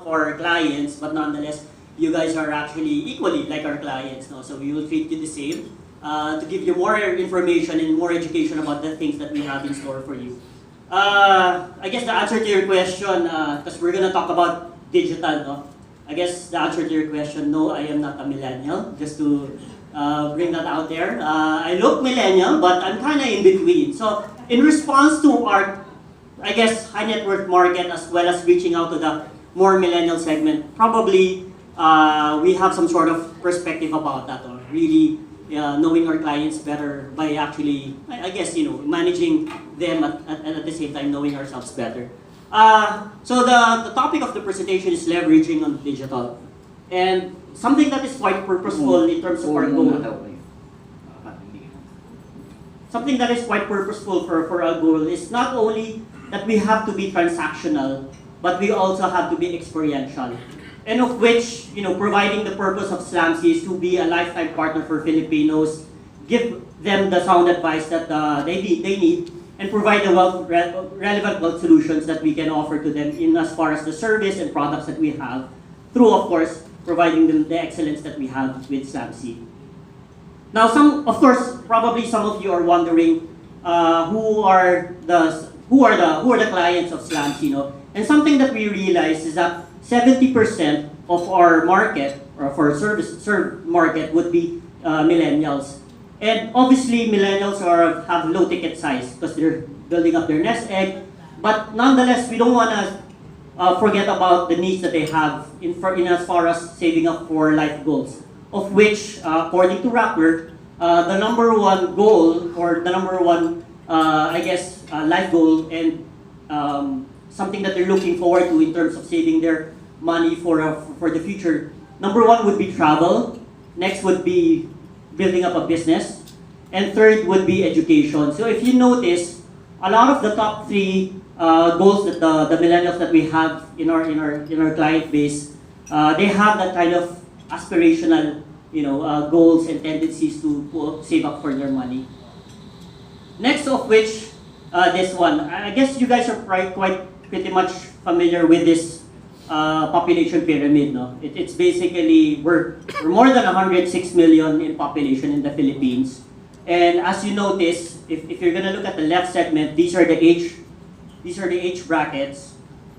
our clients, but nonetheless, you guys are actually equally like our clients. No? So we will treat you the same to give you more information and more education about the things that we have in store for you. I guess the answer to your question, because we're going to talk about digital, no? I guess the answer to your question, no, I am not a millennial, just to bring that out there. I look millennial, but I'm kind of in between. So in response to our, I guess, high net worth market, as well as reaching out to the more millennial segment, probably we have some sort of perspective about that, or really knowing our clients better by actually, I guess, managing them at the same time knowing ourselves better. So the topic of the presentation is leveraging on digital. And something that is quite purposeful in terms of our goal. Something that is quite purposeful for our goal is not only that we have to be transactional, but we also have to be experiential. And of which, providing the purpose of SLAMC is to be a lifetime partner for Filipinos, give them the sound advice that they need, and provide the relevant wealth solutions that we can offer to them in as far as the service and products that we have, through, of course, providing them the excellence that we have with SLAMC. Now, probably some of you are wondering who are the clients of SLAMC, And something that we realize is that 70% of our market, or for served market, would be millennials. And obviously, millennials have low ticket size because they're building up their nest egg. But nonetheless, we don't want to forget about the needs that they have in as far as saving up for life goals, of which, according to Rappler, the number one goal, or the number one, life goal, and something that they're looking forward to in terms of saving their money for the future. Number one would be travel. Next would be building up a business. And third would be education. So if you notice, a lot of the top three goals that the millennials that we have in our client base, they have that kind of aspirational goals and tendencies to save up for their money. Next of which, this one. I guess you guys are pretty much familiar with this population pyramid. No? It's basically, we're more than 106 million in population in the Philippines. And as you notice, if you're gonna look at the left segment, these are the age brackets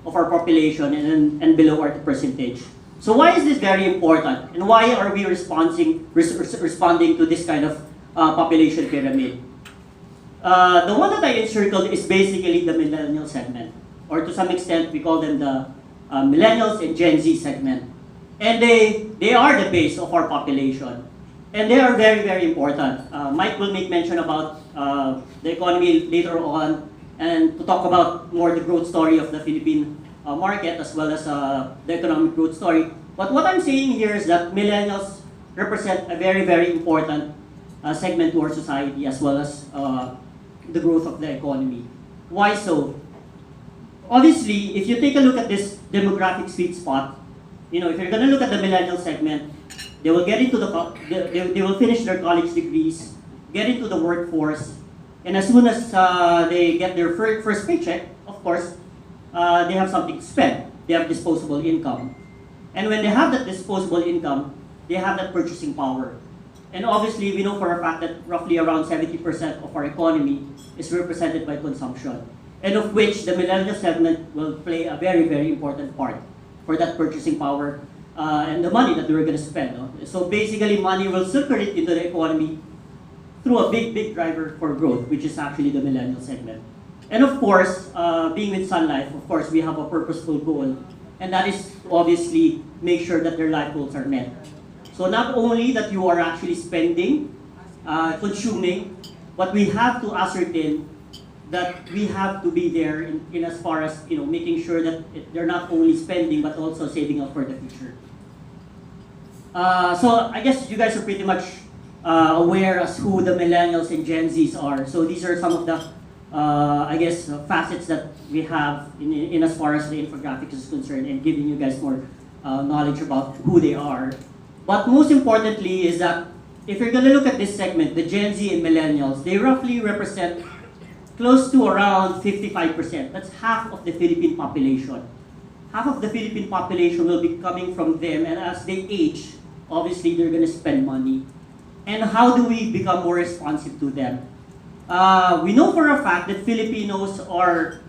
of our population, and below are the percentage. So why is this very important? And why are we responding to this kind of population pyramid? The one that I encircled is basically the millennial segment, or to some extent we call them the millennials and Gen Z segment. And they are the base of our population. And they are very, very important. Mike will make mention about the economy later on, and to talk about more the growth story of the Philippine market, as well as the economic growth story. But what I'm saying here is that millennials represent a very, very important segment to our society, as well as the growth of the economy. Why so? Obviously, if you take a look at this demographic sweet spot, if you're going to look at the millennial segment, they will get into they will finish their college degrees, get into the workforce, and as soon as they get their first paycheck, of course, they have something to spend. They have disposable income. And when they have that disposable income, they have that purchasing power. And obviously, we know for a fact that roughly around 70% of our economy is represented by consumption, and of which the millennial segment will play a very, very important part for that purchasing power and the money that we're going to spend. No? So basically, money will circulate into the economy through a big, big driver for growth, which is actually the millennial segment. And of course, being with Sun Life, of course, we have a purposeful goal, and that is to obviously make sure that their life goals are met. So not only that you are actually spending, consuming, but we have to ascertain that we have to be there in as far as making sure that they're not only spending but also saving up for the future. So I guess you guys are pretty much aware as who the millennials and Gen Zs are. So these are some of the facets that we have in as far as the infographics is concerned, and giving you guys more knowledge about who they are. But most importantly is that if you're going to look at this segment, the Gen Z and millennials, they roughly represent close to around 55%. That's half of the Philippine population. half of the Philippine population will be coming from them, and as they age, obviously they're going to spend money. And how do we become more responsive to them? We know for a fact that Filipinos are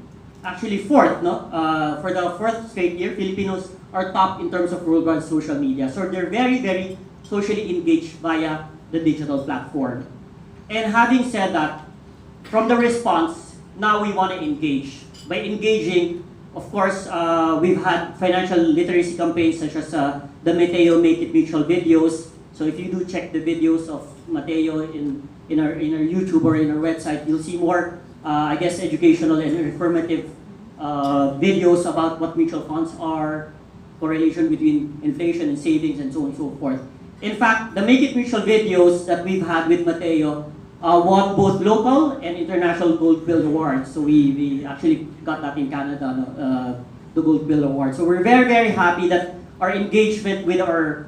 actually fourth, no? For the fourth straight year, Filipinos are top in terms of worldwide social media. So they're very, very socially engaged via the digital platform. And having said that, from the response, now we want to engage. By engaging, of course, we've had financial literacy campaigns such as the Mateo Make It Mutual videos. So if you do check the videos of Mateo in our YouTube or in our website, you'll see more, I guess, educational and informative videos about what mutual funds are, correlation between inflation and savings, and so on and so forth. In fact, the Make It Mutual videos that we've had with Mateo won both local and international Gold Bill awards. So we actually got that in Canada, no? The Gold Bill award. So we're very, very happy that our engagement with our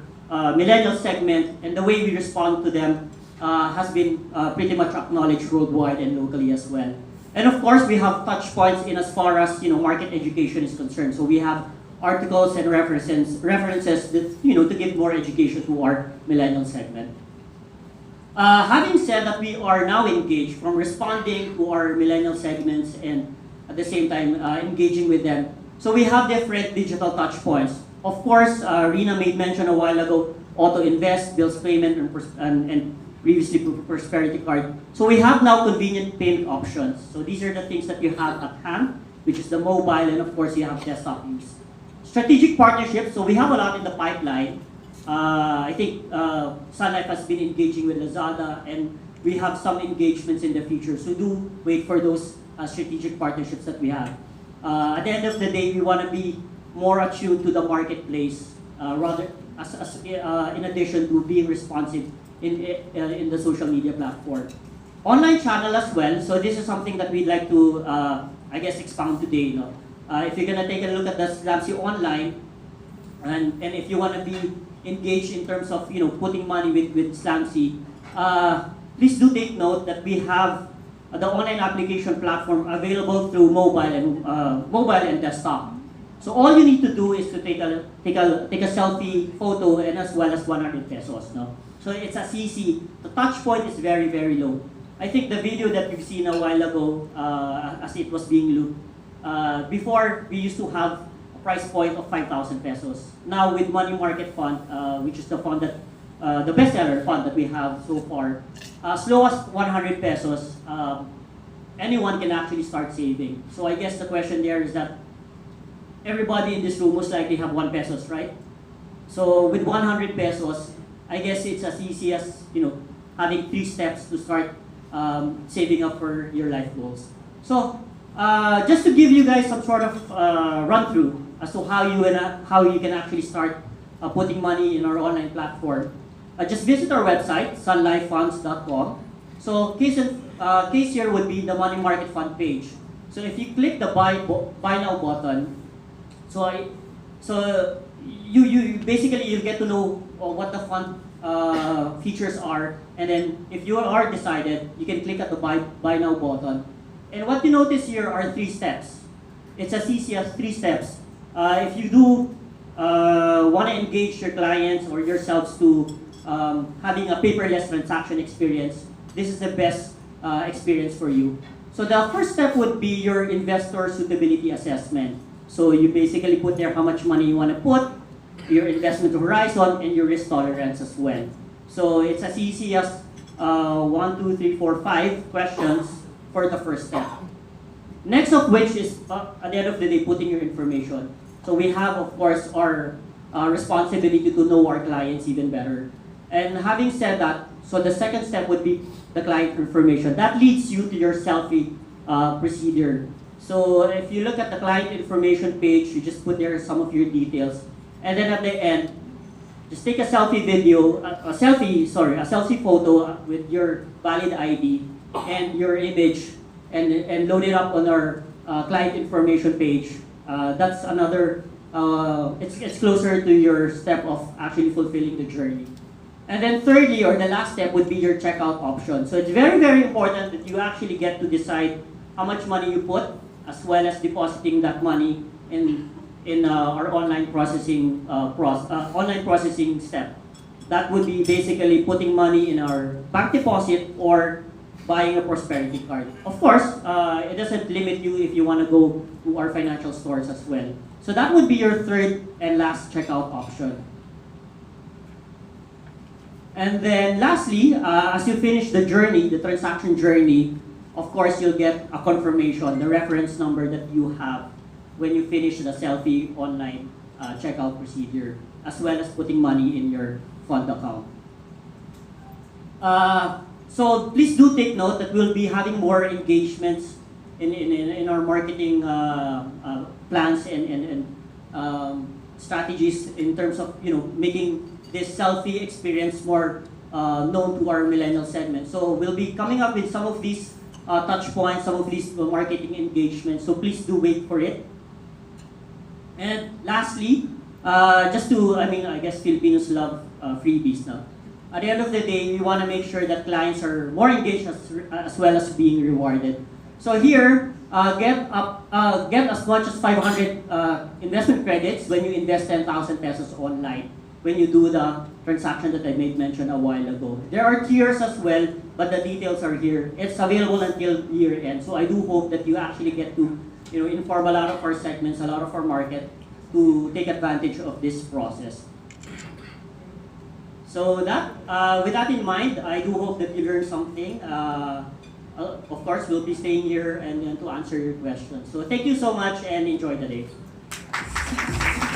millennial segment and the way we respond to them has been pretty much acknowledged worldwide and locally as well. And of course, we have touch points in as far as market education is concerned. So we have articles and references that, to give more education to our millennial segment. Having said that, we are now engaged from responding to our millennial segments and at the same time engaging with them. So we have different digital touch points. Of course, Rina made mention a while ago, auto invest, bills payment, and previously prosperity card. So we have now convenient payment options. So these are the things that you have at hand, which is the mobile, and of course you have desktop use. Strategic partnerships, so we have a lot in the pipeline. I think Sun Life has been engaging with Lazada, and we have some engagements in the future. So do wait for those strategic partnerships that we have. At the end of the day, we want to be more attuned to the marketplace, rather in addition to being responsive in the social media platform. Online channel as well. So this is something that we'd like to, I guess, expound today. If you're gonna take a look at the Slamsy online, and if you want to be engaged in terms of putting money with Slamsy, please do take note that we have the online application platform available through mobile and desktop. So all you need to do is to take a selfie photo and as well as 100 pesos. No, so it's as easy. The touch point is very, very low. I think the video that you've seen a while ago, as it was being looped, before we used to have a price point of 5,000 pesos. Now with Money Market Fund, which is the fund that the bestseller fund that we have so far, as low as 100 pesos, anyone can actually start saving. So I guess the question there is that everybody in this room most likely have 1 pesos, right? So with 100 pesos, I guess it's as easy as having 3 steps to start saving up for your life goals. So just to give you guys some sort of run through as to how you can actually start putting money in our online platform, just visit our website sunlifefunds.com. So case here would be the Money Market Fund page. So if you click the buy now button, so you basically you get to know what the fund features are, and then if you are decided, you can click at the buy now button. And what you notice here are 3 steps. It's as easy as 3 steps. If you do want to engage your clients or yourselves to having a paperless transaction experience, this is the best experience for you. So the first step would be your investor suitability assessment. So you basically put there how much money you want to put, your investment horizon, and your risk tolerance as well. So it's as easy as 1, 2, 3, 4, 5 questions for the first step. Next of which is, at the end of the day, putting your information. So we have, of course, our responsibility to know our clients even better. And having said that, so the second step would be the client information. That leads you to your selfie procedure. So if you look at the client information page, you just put there some of your details. And then at the end, just take a selfie video, a selfie photo with your valid ID and your image, and load it up on our client information page. That's another, it's closer to your step of actually fulfilling the journey. And then thirdly, or the last step, would be your checkout option. So it's very, very important that you actually get to decide how much money you put, as well as depositing that money in in our online processing step. That would be basically putting money in our bank deposit or buying a prosperity card. Of course, it doesn't limit you if you want to go to our financial stores as well. So that would be your third and last checkout option. And then lastly, as you finish the journey, the transaction journey, of course, you'll get a confirmation, the reference number that you have when you finish the selfie online checkout procedure, as well as putting money in your fund account. So please do take note that we'll be having more engagements in our marketing plans and strategies in terms of making this selfie experience more known to our millennial segment. So we'll be coming up with some of these touch points, some of these marketing engagements. So please do wait for it. And lastly, I guess Filipinos love freebies now. At the end of the day, we want to make sure that clients are more engaged as well as being rewarded. So here, get as much as 500 investment credits when you invest 10,000 pesos online when you do the transaction that I made mention a while ago. There are tiers as well, but the details are here. It's available until year end. So I do hope that you actually get to inform a lot of our segments, a lot of our market to take advantage of this process. So with that in mind, I do hope that you learned something. Of course, we'll be staying here and to answer your questions. So thank you so much and enjoy the day.